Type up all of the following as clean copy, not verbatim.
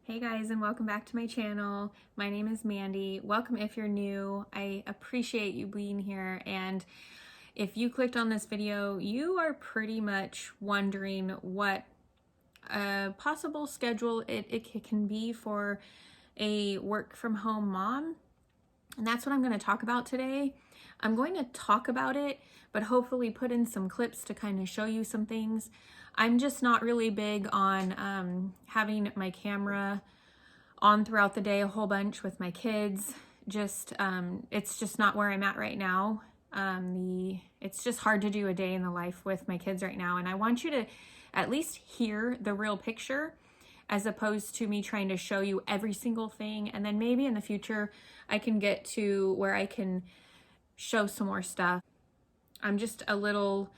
Hey guys, and welcome back to my channel. My name is Mandy. Welcome if you're new. I appreciate you being here, and if you clicked on this video, you are pretty much wondering what a possible schedule it can be for a work from home mom. And that's what I'm going to talk about today. I'm going to talk about it, but hopefully put in some clips to kind of show you some things. I'm just not really big on having my camera on throughout the day a whole bunch with my kids. It's just not where I'm at right now. It's just hard to do a day in the life with my kids right now. And I want you to at least hear the real picture, as opposed to me trying to show you every single thing. And then maybe in the future, I can get to where I can show some more stuff. I'm just a little,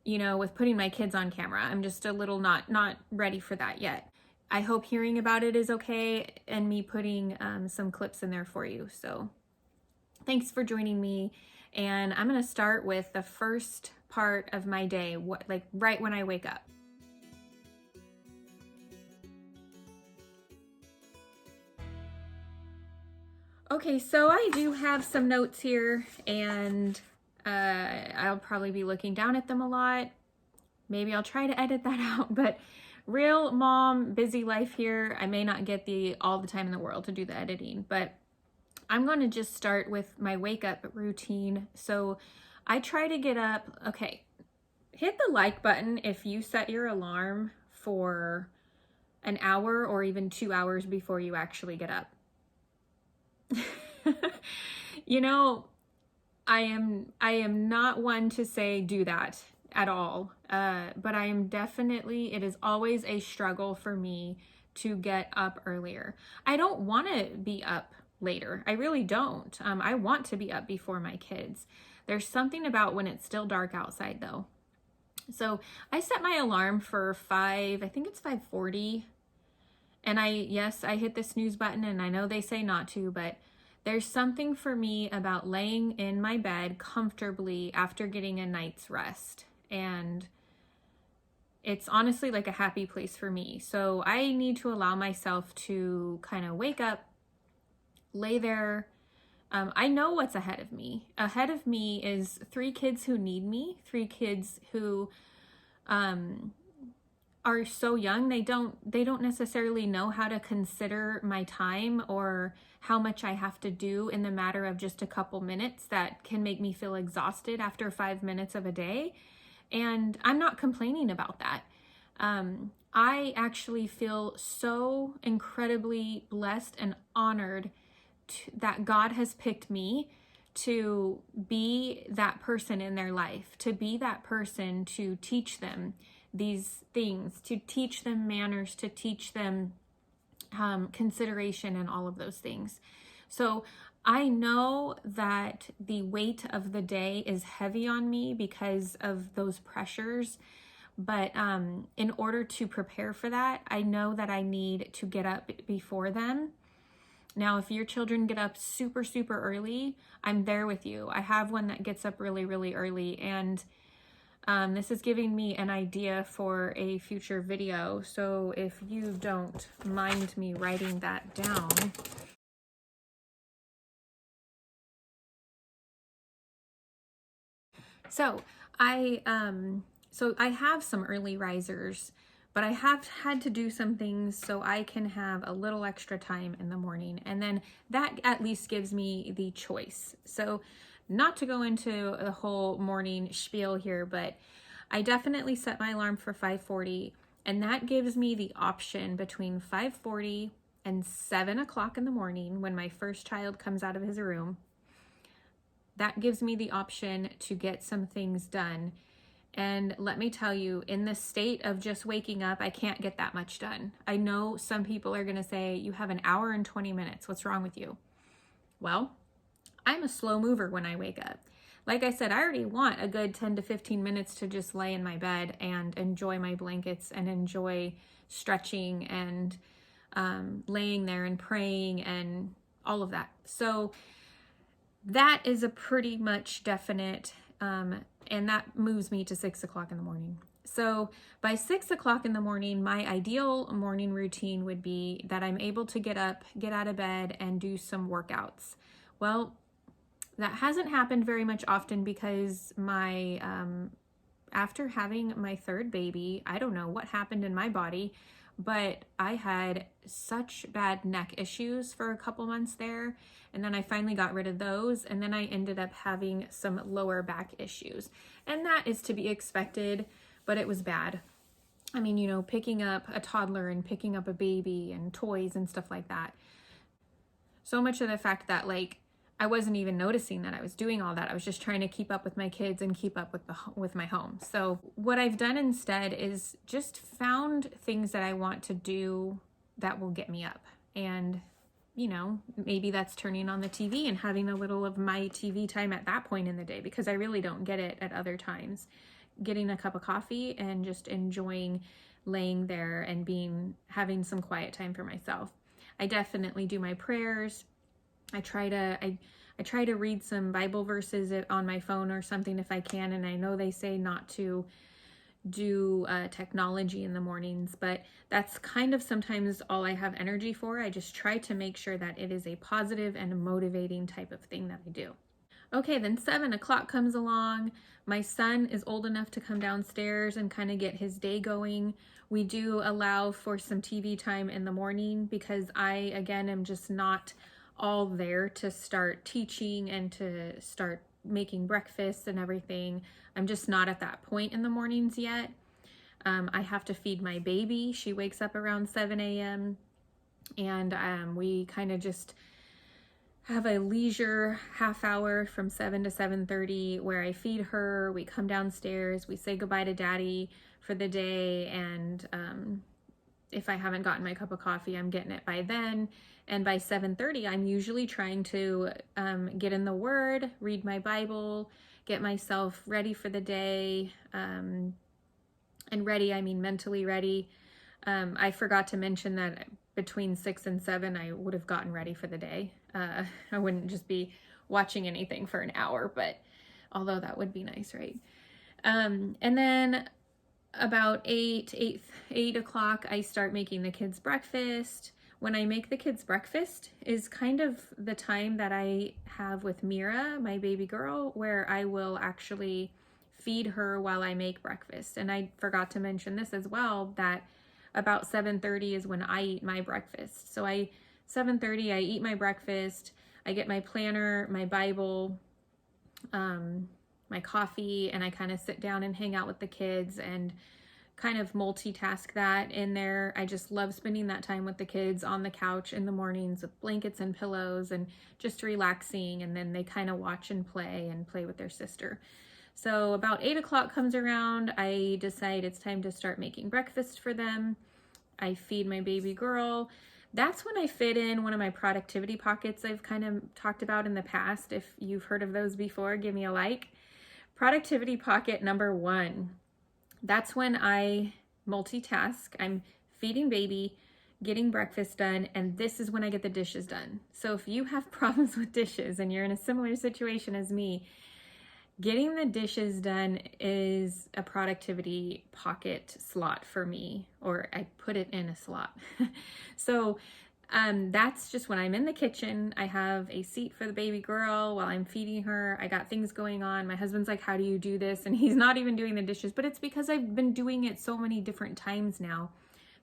with putting my kids on camera, I'm just a little not ready for that yet. I hope hearing about it is okay, and me putting some clips in there for you. So thanks for joining me. And I'm gonna start with the first part of my day, like right when I wake up. Okay, so I do have some notes here, and I'll probably be looking down at them a lot. Maybe I'll try to edit that out, but real mom, busy life here. I may not get all the time in the world to do the editing, but I'm going to just start with my wake up routine. So I try to get up. Okay, hit the like button if you set your alarm for an hour or even 2 hours before you actually get up. I am not one to say do that at all, but it is always a struggle for me to get up earlier. I don't want to be up later. I really don't. I want to be up before my kids. There's something about when it's still dark outside though. So I set my alarm for 5:40. And I hit the snooze button, and I know they say not to, but there's something for me about laying in my bed comfortably after getting a night's rest. And it's honestly like a happy place for me. So I need to allow myself to kind of wake up, lay there. I know what's ahead of me. Ahead of me is 3 kids who need me, 3 kids who are so young, they don't necessarily know how to consider my time or how much I have to do in the matter of just a couple minutes that can make me feel exhausted after 5 minutes of a day. And I'm not complaining about that. I actually feel so incredibly blessed and honored that God has picked me to be that person in their life, to be that person to teach them these things, to teach them manners, to teach them consideration and all of those things. So I know that the weight of the day is heavy on me because of those pressures, but in order to prepare for that, I know that I need to get up before them. Now, if your children get up super, super early, I'm there with you. I have one that gets up really, really early, and this is giving me an idea for a future video. So if you don't mind me writing that down. So I have some early risers, but I have had to do some things so I can have a little extra time in the morning. And then that at least gives me the choice. So not to go into the whole morning spiel here, but I definitely set my alarm for 5:40, and that gives me the option between 5:40 and 7 o'clock in the morning when my first child comes out of his room. That gives me the option to get some things done. And let me tell you, in the state of just waking up, I can't get that much done. I know some people are going to say, you have an hour and 20 minutes. What's wrong with you? Well, I'm a slow mover when I wake up. Like I said, I already want a good 10 to 15 minutes to just lay in my bed and enjoy my blankets and enjoy stretching and laying there and praying and all of that. So that is a pretty much definite, and that moves me to 6 o'clock in the morning. So by 6 o'clock in the morning, my ideal morning routine would be that I'm able to get up, get out of bed, and do some workouts. Well, that hasn't happened very much often because after having my third baby, I don't know what happened in my body, but I had such bad neck issues for a couple months there. And then I finally got rid of those. And then I ended up having some lower back issues. And that is to be expected, but it was bad. I mean, picking up a toddler and picking up a baby and toys and stuff like that. So much of the fact that I wasn't even noticing that I was doing all that. I was just trying to keep up with my kids and keep up with my home. So what I've done instead is just found things that I want to do that will get me up. And, maybe that's turning on the TV and having a little of my TV time at that point in the day, because I really don't get it at other times. Getting a cup of coffee and just enjoying laying there and having some quiet time for myself. I definitely do my prayers. I try to read some Bible verses on my phone or something if I can, and I know they say not to do technology in the mornings, but that's kind of sometimes all I have energy for. I just try to make sure that it is a positive and motivating type of thing that I do. Okay, then 7 o'clock comes along. My son is old enough to come downstairs and kind of get his day going. We do allow for some TV time in the morning because I, again, am just not all there to start teaching and to start making breakfast and everything. I'm just not at that point in the mornings yet. I have to feed my baby. She wakes up around 7 a.m. and we kind of just have a leisure half hour from 7 to 7:30 where I feed her. We come downstairs, we say goodbye to daddy for the day, and if I haven't gotten my cup of coffee, I'm getting it by then. And by 7:30, I'm usually trying to get in the Word, read my Bible, get myself ready for the day. And ready, I mean mentally ready. I forgot to mention that between 6 and 7, I would have gotten ready for the day. I wouldn't just be watching anything for an hour, but although that would be nice, right? And then about 8 o'clock, I start making the kids breakfast. When I make the kids breakfast is kind of the time that I have with Mira, my baby girl, where I will actually feed her while I make breakfast. And I forgot to mention this as well, that about 7:30 is when I eat my breakfast. So 7:30, I eat my breakfast, I get my planner, my Bible, my coffee, and I kind of sit down and hang out with the kids and kind of multitask that in there. I just love spending that time with the kids on the couch in the mornings with blankets and pillows and just relaxing, and then they kind of watch and play with their sister. So about 8 o'clock comes around, I decide it's time to start making breakfast for them. I feed my baby girl. That's when I fit in one of my productivity pockets I've kind of talked about in the past. If you've heard of those before, give me a like. Productivity pocket number 1. That's when I multitask. I'm feeding baby, getting breakfast done, and this is when I get the dishes done. So if you have problems with dishes and you're in a similar situation as me, getting the dishes done is a productivity pocket slot for me, or I put it in a slot. So that's just when I'm in the kitchen. I have a seat for the baby girl while I'm feeding her. I got things going on. My husband's like, how do you do this? And he's not even doing the dishes, but it's because I've been doing it so many different times now.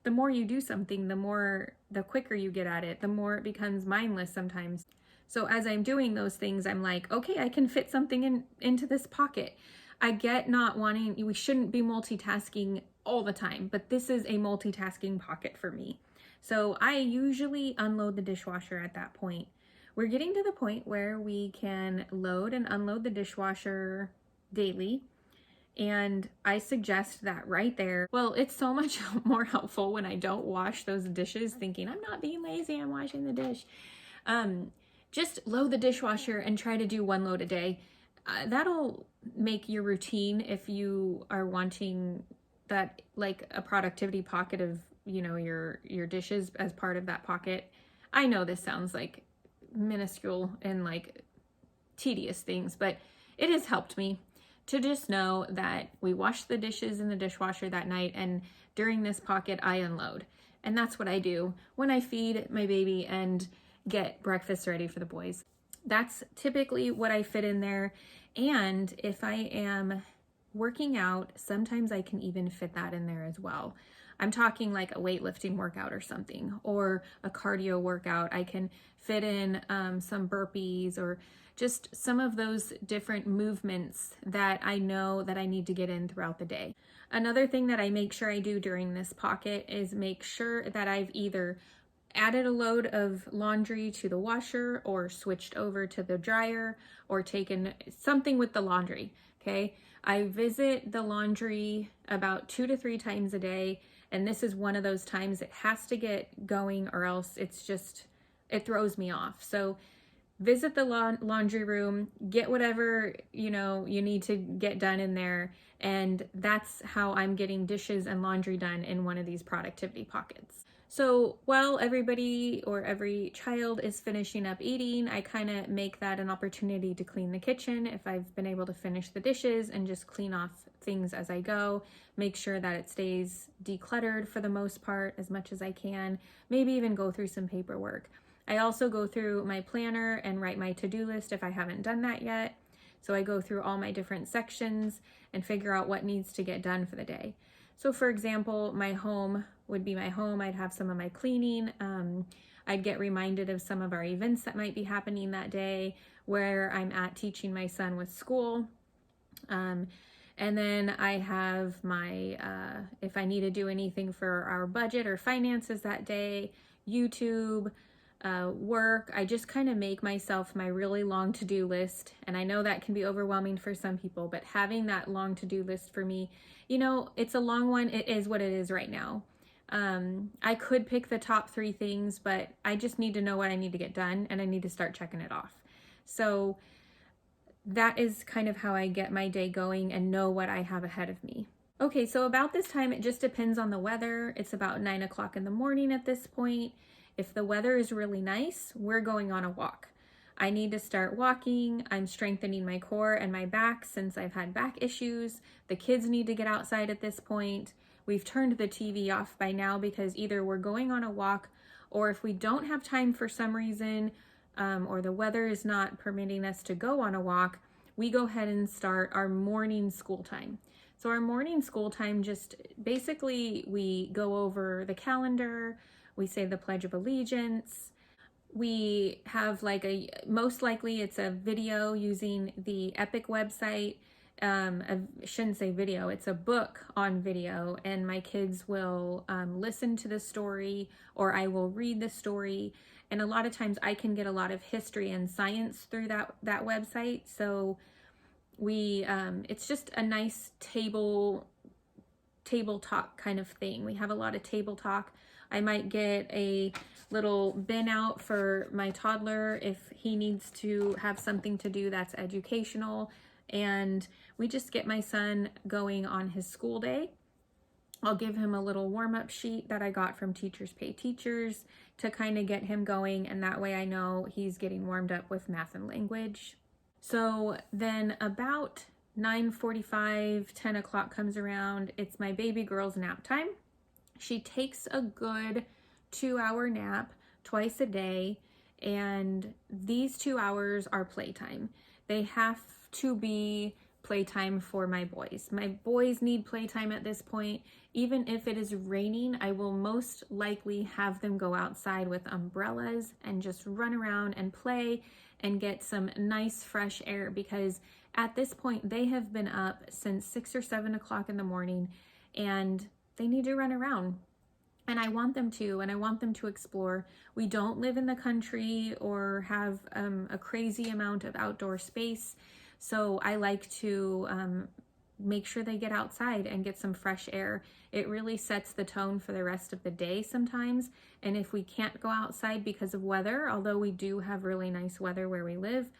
The more you do something, the quicker you get at it, the more it becomes mindless sometimes. So as I'm doing those things, I'm like, okay, I can fit something into this pocket. I get not wanting, we shouldn't be multitasking all the time, but this is a multitasking pocket for me. So I usually unload the dishwasher at that point. We're getting to the point where we can load and unload the dishwasher daily. And I suggest that right there. Well, it's so much more helpful when I don't wash those dishes thinking, I'm not being lazy, I'm washing the dish. Just load the dishwasher and try to do 1 load a day. That'll make your routine if you are wanting that, like a productivity pocket of, your dishes as part of that pocket. I know this sounds like minuscule and like tedious things, but it has helped me to just know that we wash the dishes in the dishwasher that night, and during this pocket I unload. And that's what I do when I feed my baby and get breakfast ready for the boys. That's typically what I fit in there. And if I am working out, sometimes I can even fit that in there as well. I'm talking like a weightlifting workout or something, or a cardio workout. I can fit in some burpees, or just some of those different movements that I know that I need to get in throughout the day. Another thing that I make sure I do during this pocket is make sure that I've either added a load of laundry to the washer, or switched over to the dryer, or taken something with the laundry, okay? I visit the laundry about 2 to 3 times a day, and this is one of those times it has to get going, or else it throws me off. So visit the laundry room, get whatever you need to get done in there, and that's how I'm getting dishes and laundry done in one of these productivity pockets. So while everybody or every child is finishing up eating, I kind of make that an opportunity to clean the kitchen if I've been able to finish the dishes, and just clean off things as I go. Make sure that it stays decluttered for the most part as much as I can. Maybe even go through some paperwork. I also go through my planner and write my to-do list if I haven't done that yet. So I go through all my different sections and figure out what needs to get done for the day. So for example, my home would be my home. I'd have some of my cleaning. I'd get reminded of some of our events that might be happening that day, where I'm at teaching my son with school. And then I have my, if I need to do anything for our budget or finances that day, YouTube, work. I just kind of make myself my really long to-do list. And I know that can be overwhelming for some people, but having that long to-do list for me, it's a long one. It is what it is right now. I could pick the top 3 things, but I just need to know what I need to get done, and I need to start checking it off. So that is kind of how I get my day going and know what I have ahead of me. Okay, so about this time, it just depends on the weather. It's about 9 o'clock in the morning at this point. If the weather is really nice, we're going on a walk. I need to start walking. I'm strengthening my core and my back since I've had back issues. The kids need to get outside at this point. We've turned the TV off by now because either we're going on a walk, or if we don't have time for some reason, or the weather is not permitting us to go on a walk, we go ahead and start our morning school time. So our morning school time, just basically we go over the calendar, we say the Pledge of Allegiance, we have most likely it's a video using the Epic website. I shouldn't say video, it's a book on video, and my kids will listen to the story, or I will read the story. And a lot of times I can get a lot of history and science through that website. So we it's just a nice table talk kind of thing. We have a lot of table talk. I might get a little bin out for my toddler if he needs to have something to do that's educational, and we just get my son going on his school day. I'll give him a little warm-up sheet that I got from Teachers Pay Teachers to kind of get him going, and that way I know he's getting warmed up with math and language. So then about 9:45, 10 o'clock comes around. It's my baby girl's nap time. She takes a good 2-hour nap twice a day, and these 2 hours are playtime. They have to be playtime for my boys. My boys need playtime at this point. Even if it is raining, I will most likely have them go outside with umbrellas and just run around and play and get some nice fresh air, because at this point they have been up since 6 or 7 o'clock in the morning, and they need to run around. And I want them to, and I want them to explore. We don't live in the country or have a crazy amount of outdoor space. So I like to make sure they get outside and get some fresh air. It really sets the tone for the rest of the day sometimes. And if we can't go outside because of weather, although we do have really nice weather where we live,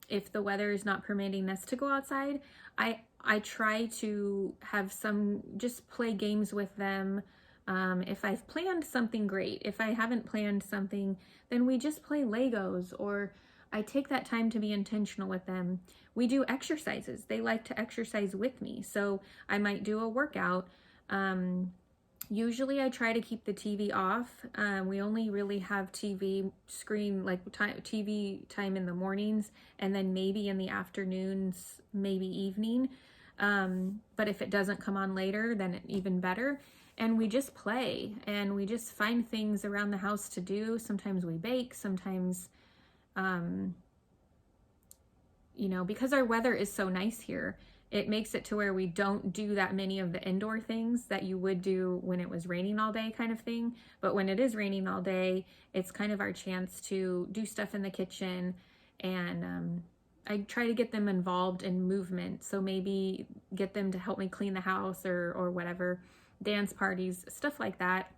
if the weather is not permitting us to go outside, I try to have just play games with them. If I've planned something, great. If I haven't planned something, then we just play Legos, or I take that time to be intentional with them. We do exercises. They like to exercise with me. So I might do a workout. Usually I try to keep the TV off. We only really have TV screen, like TV time in the mornings, and then maybe in the afternoons, maybe evening. But if it doesn't come on later, then even better. And we just play and we just find things around the house to do. Sometimes we bake, sometimes, because our weather is so nice here, it makes it to where we don't do that many of the indoor things that you would do when it was raining all day kind of thing. But when it is raining all day, it's kind of our chance to do stuff in the kitchen. And I try to get them involved in movement. So maybe get them to help me clean the house or whatever, dance parties, stuff like that.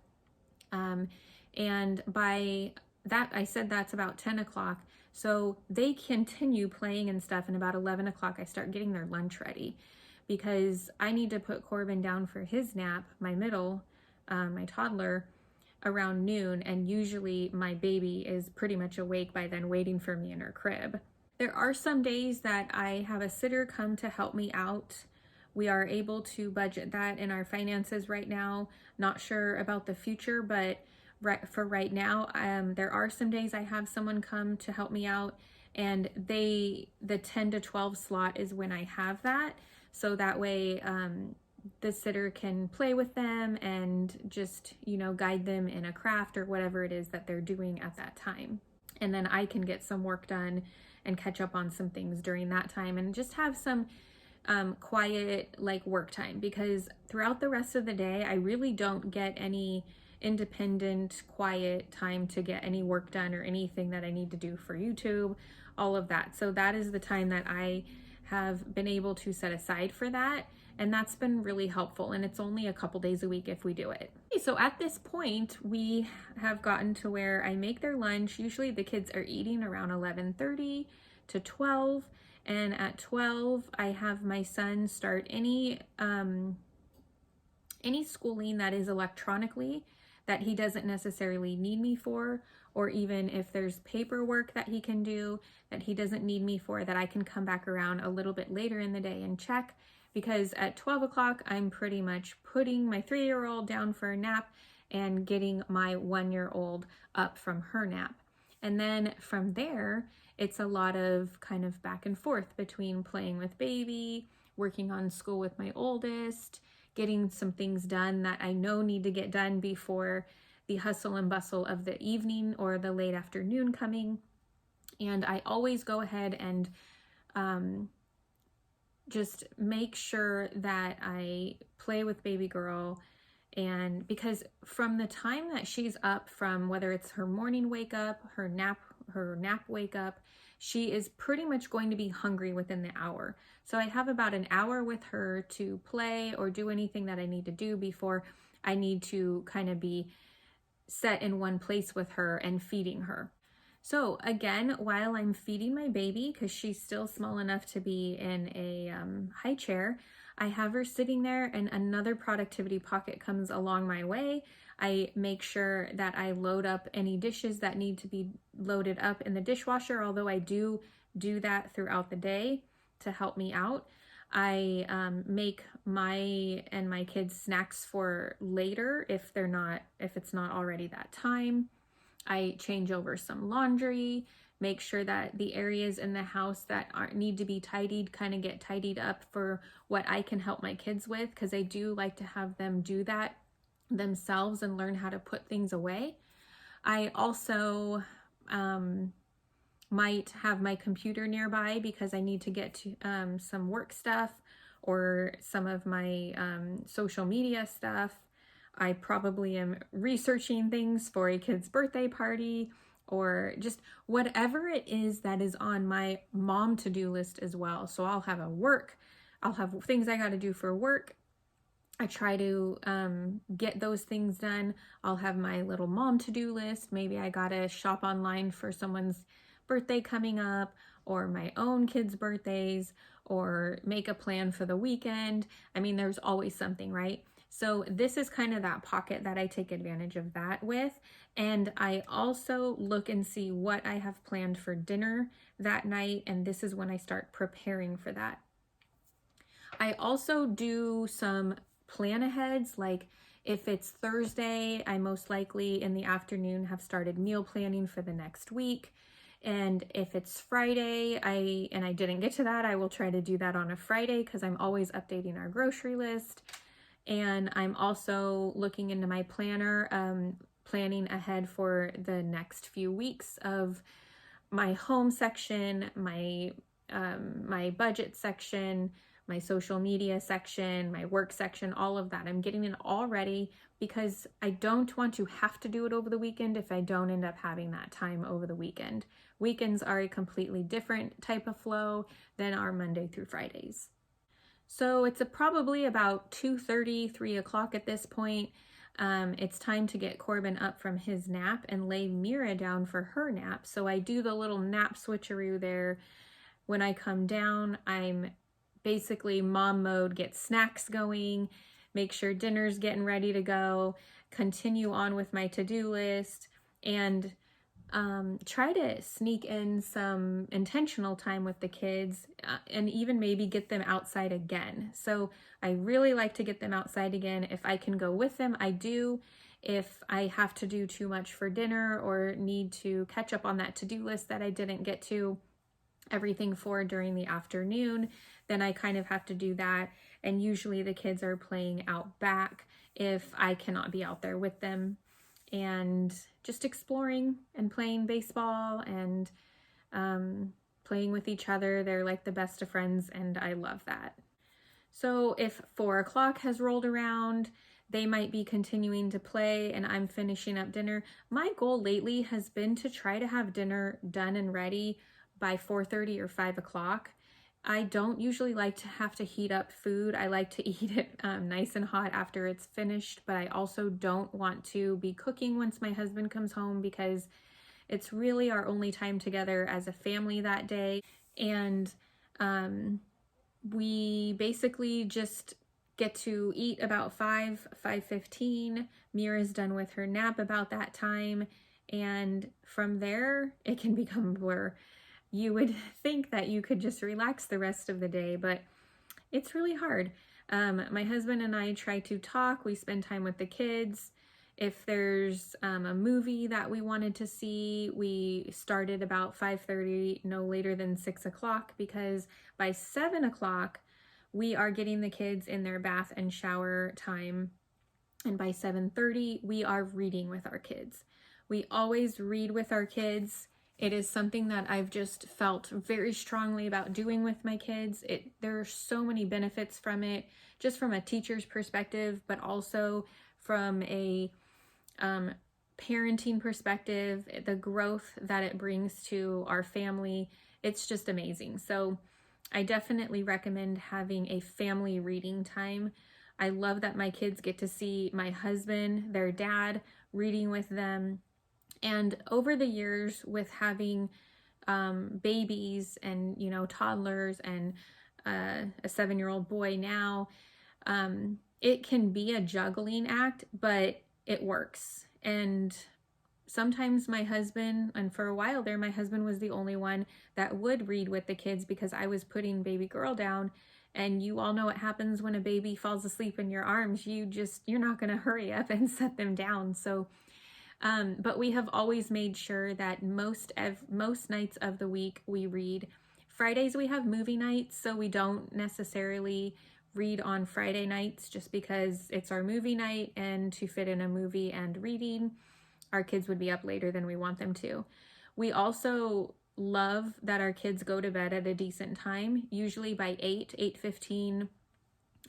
And by that, I said that's about 10 o'clock. So they continue playing and stuff, and about 11 o'clock I start getting their lunch ready, because I need to put Corbin down for his nap, my middle, my toddler, around noon, and usually my baby is pretty much awake by then, waiting for me in her crib. There are some days that I have a sitter come to help me out. We are able to budget that in our finances right now. Not sure about the future, but for right now, there are some days I have someone come to help me out, and the 10 to 12 slot is when I have that. So that way the sitter can play with them and just, guide them in a craft or whatever it is that they're doing at that time. And then I can get some work done and catch up on some things during that time and just have some quiet work time, because throughout the rest of the day, I really don't get any independent, quiet time to get any work done or anything that I need to do for YouTube, all of that. So that is the time that I have been able to set aside for that. And that's been really helpful. And it's only a couple days a week if we do it. Okay, so at this point, we have gotten to where I make their lunch. Usually the kids are eating around 11:30 to 12. And at 12, I have my son start any schooling that is electronically that he doesn't necessarily need me for, or even if there's paperwork that he can do that he doesn't need me for, that I can come back around a little bit later in the day and check, because at 12 o'clock, I'm pretty much putting my 3-year-old down for a nap and getting my 1-year-old up from her nap. And then from there, it's a lot of kind of back and forth between playing with baby, working on school with my oldest, getting some things done that I know need to get done before the hustle and bustle of the evening or the late afternoon coming. And I always go ahead and just make sure that I play with baby girl. And because from the time that she's up, from whether it's her morning wake up, her nap wake up, she is pretty much going to be hungry within the hour. So I have about an hour with her to play or do anything that I need to do before I need to kind of be set in one place with her and feeding her. So again, while I'm feeding my baby, because she's still small enough to be in a high chair, I have her sitting there, and another productivity pocket comes along my way. I make sure that I load up any dishes that need to be loaded up in the dishwasher, although I do that throughout the day to help me out. I make my and my kids snacks for later if it's not already that time. I change over some laundry, make sure that the areas in the house that need to be tidied kind of get tidied up for what I can help my kids with, because I do like to have them do that themselves and learn how to put things away. I also might have my computer nearby because I need to get to some work stuff or some of my social media stuff. I probably am researching things for a kid's birthday party, or just whatever it is that is on my mom to-do list as well. So I'll have things I got to do for work. I try to get those things done. I'll have my little mom to-do list. Maybe I gotta shop online for someone's birthday coming up, or my own kids' birthdays, or make a plan for the weekend. I mean, there's always something, right? So this is kind of that pocket that I take advantage of that with. And I also look and see what I have planned for dinner that night, and this is when I start preparing for that. I also do some plan aheads, like if it's Thursday, I most likely in the afternoon have started meal planning for the next week. And if it's Friday, I didn't get to that, I will try to do that on a Friday because I'm always updating our grocery list. And I'm also looking into my planner, planning ahead for the next few weeks of my home section, my budget section, my social media section, my work section, all of that. I'm getting it all ready because I don't want to have to do it over the weekend if I don't end up having that time over the weekend. Weekends are a completely different type of flow than our Monday through Fridays. So it's probably about 2:30, 3 o'clock at this point. It's time to get Corbin up from his nap and lay Mira down for her nap. So I do the little nap switcheroo there. When I come down, I'm basically mom mode, get snacks going, make sure dinner's getting ready to go, continue on with my to-do list, and try to sneak in some intentional time with the kids and even maybe get them outside again. So I really like to get them outside again. If I can go with them, I do. If I have to do too much for dinner or need to catch up on that to-do list that I didn't get to everything for during the afternoon, then I kind of have to do that. And usually the kids are playing out back if I cannot be out there with them, and just exploring and playing baseball and playing with each other. They're like the best of friends, and I love that. So if 4 o'clock has rolled around, they might be continuing to play and I'm finishing up dinner. My goal lately has been to try to have dinner done and ready by 4:30 or 5 o'clock. I don't usually like to have to heat up food. I like to eat it nice and hot after it's finished, but I also don't want to be cooking once my husband comes home because it's really our only time together as a family that day. And we basically just get to eat about 5:15. Mira's done with her nap about that time. And from there, it can become a blur. You would think that you could just relax the rest of the day, but it's really hard. My husband and I try to talk. We spend time with the kids. If there's a movie that we wanted to see, we started about 5:30, no later than 6 o'clock, because by 7 o'clock, we are getting the kids in their bath and shower time. And by 7:30, we are reading with our kids. We always read with our kids. It is something that I've just felt very strongly about doing with my kids. There are so many benefits from it, just from a teacher's perspective, but also from a parenting perspective, the growth that it brings to our family. It's just amazing. So I definitely recommend having a family reading time. I love that my kids get to see my husband, their dad, reading with them. And over the years, with having babies and, toddlers and a 7-year-old boy now, it can be a juggling act, but it works. And sometimes my husband, and for a while there, my husband was the only one that would read with the kids because I was putting baby girl down. And you all know what happens when a baby falls asleep in your arms. You're not going to hurry up and set them down. So but we have always made sure that most nights of the week we read. Fridays we have movie nights, so we don't necessarily read on Friday nights just because it's our movie night, and to fit in a movie and reading, our kids would be up later than we want them to. We also love that our kids go to bed at a decent time, usually by 8:15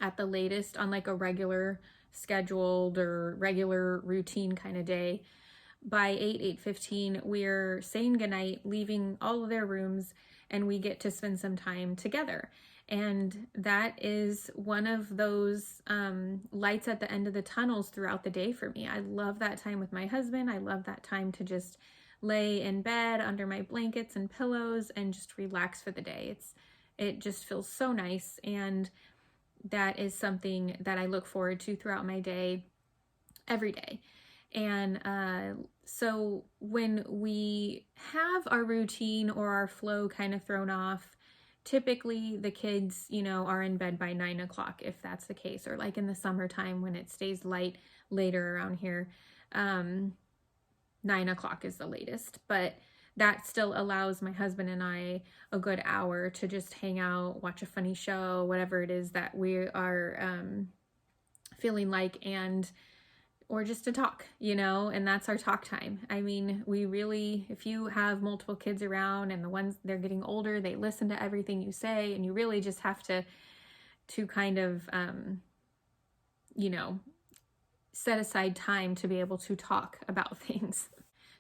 at the latest, on like a regular scheduled or regular routine kind of day. By 8:15, we're saying goodnight, leaving all of their rooms, and we get to spend some time together. And that is one of those lights at the end of the tunnels throughout the day for me. I love that time with my husband. I love that time to just lay in bed under my blankets and pillows and just relax for the day. It just feels so nice. And that is something that I look forward to throughout my day, every day. And so when we have our routine or our flow kind of thrown off, typically the kids, are in bed by 9 o'clock, if that's the case, or like in the summertime when it stays light later around here, 9 o'clock is the latest. But that still allows my husband and I a good hour to just hang out, watch a funny show, whatever it is that we are feeling like, or just to talk, and that's our talk time. I mean, we really, if you have multiple kids around and the ones they're getting older, they listen to everything you say, and you really just have to kind of, set aside time to be able to talk about things.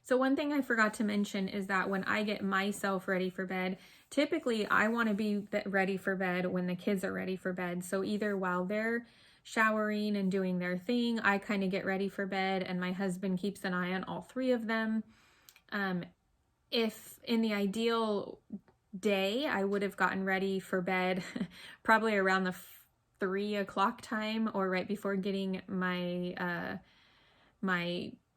So one thing I forgot to mention is that when I get myself ready for bed, typically I want to be ready for bed when the kids are ready for bed. So either while they're showering and doing their thing, I kind of get ready for bed, and my husband keeps an eye on all three of them. If in the ideal day, I would have gotten ready for bed probably around the 3 o'clock time, or right before getting my,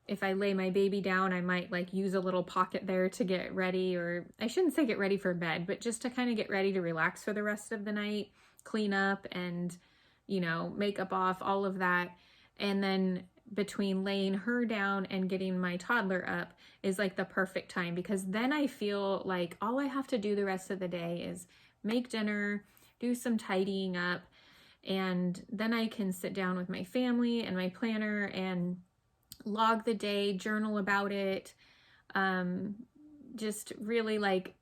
if I lay my baby down, I might like use a little pocket there to get ready, or I shouldn't say get ready for bed, but just to kind of get ready to relax for the rest of the night, clean up and, makeup off, all of that. And then between laying her down and getting my toddler up is like the perfect time, because then I feel like all I have to do the rest of the day is make dinner, do some tidying up, and then I can sit down with my family and my planner and log the day, journal about it, just really like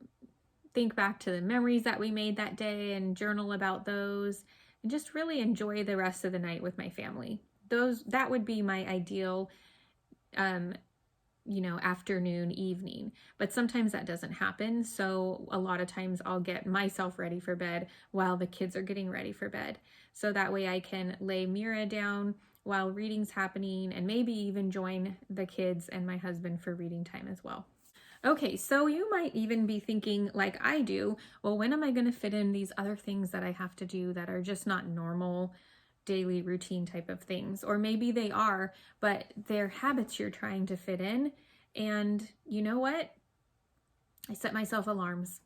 think back to the memories that we made that day and journal about those, and just really enjoy the rest of the night with my family. That would be my ideal afternoon, evening, but sometimes that doesn't happen. So a lot of times I'll get myself ready for bed while the kids are getting ready for bed. So that way I can lay Mira down while reading's happening, and maybe even join the kids and my husband for reading time as well. Okay, so you might even be thinking like I do, well, when am I going to fit in these other things that I have to do that are just not normal daily routine type of things? Or maybe they are, but they're habits you're trying to fit in. And you know what? I set myself alarms.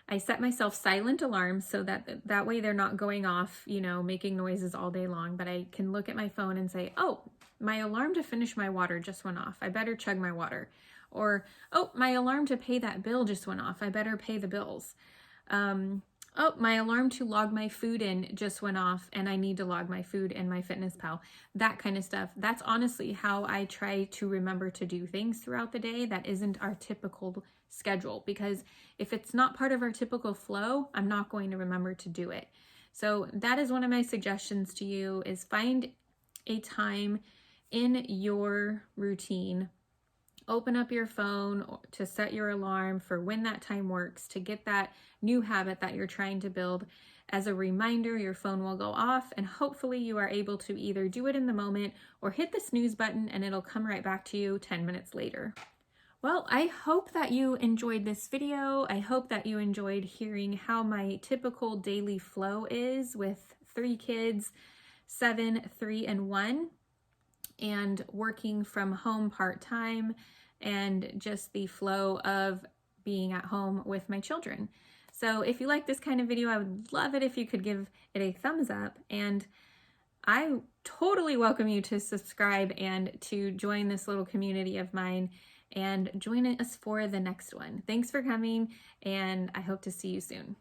I set myself silent alarms so that way they're not going off, making noises all day long, but I can look at my phone and say, oh, my alarm to finish my water just went off. I better chug my water. Or, oh, my alarm to pay that bill just went off. I better pay the bills. Oh, my alarm to log my food in just went off, and I need to log my food in my FitnessPal. That kind of stuff. That's honestly how I try to remember to do things throughout the day that isn't our typical schedule, because if it's not part of our typical flow, I'm not going to remember to do it. So that is one of my suggestions to you, is find a time in your routine. Open up your phone to set your alarm for when that time works, to get that new habit that you're trying to build. As a reminder, your phone will go off, and hopefully you are able to either do it in the moment or hit the snooze button and it'll come right back to you 10 minutes later. Well, I hope that you enjoyed this video. I hope that you enjoyed hearing how my typical daily flow is with 3 kids, 7, 3, and 1, and working from home part-time, and just the flow of being at home with my children. So if you like this kind of video, I would love it if you could give it a thumbs up, and I totally welcome you to subscribe and to join this little community of mine and join us for the next one. Thanks for coming, and I hope to see you soon.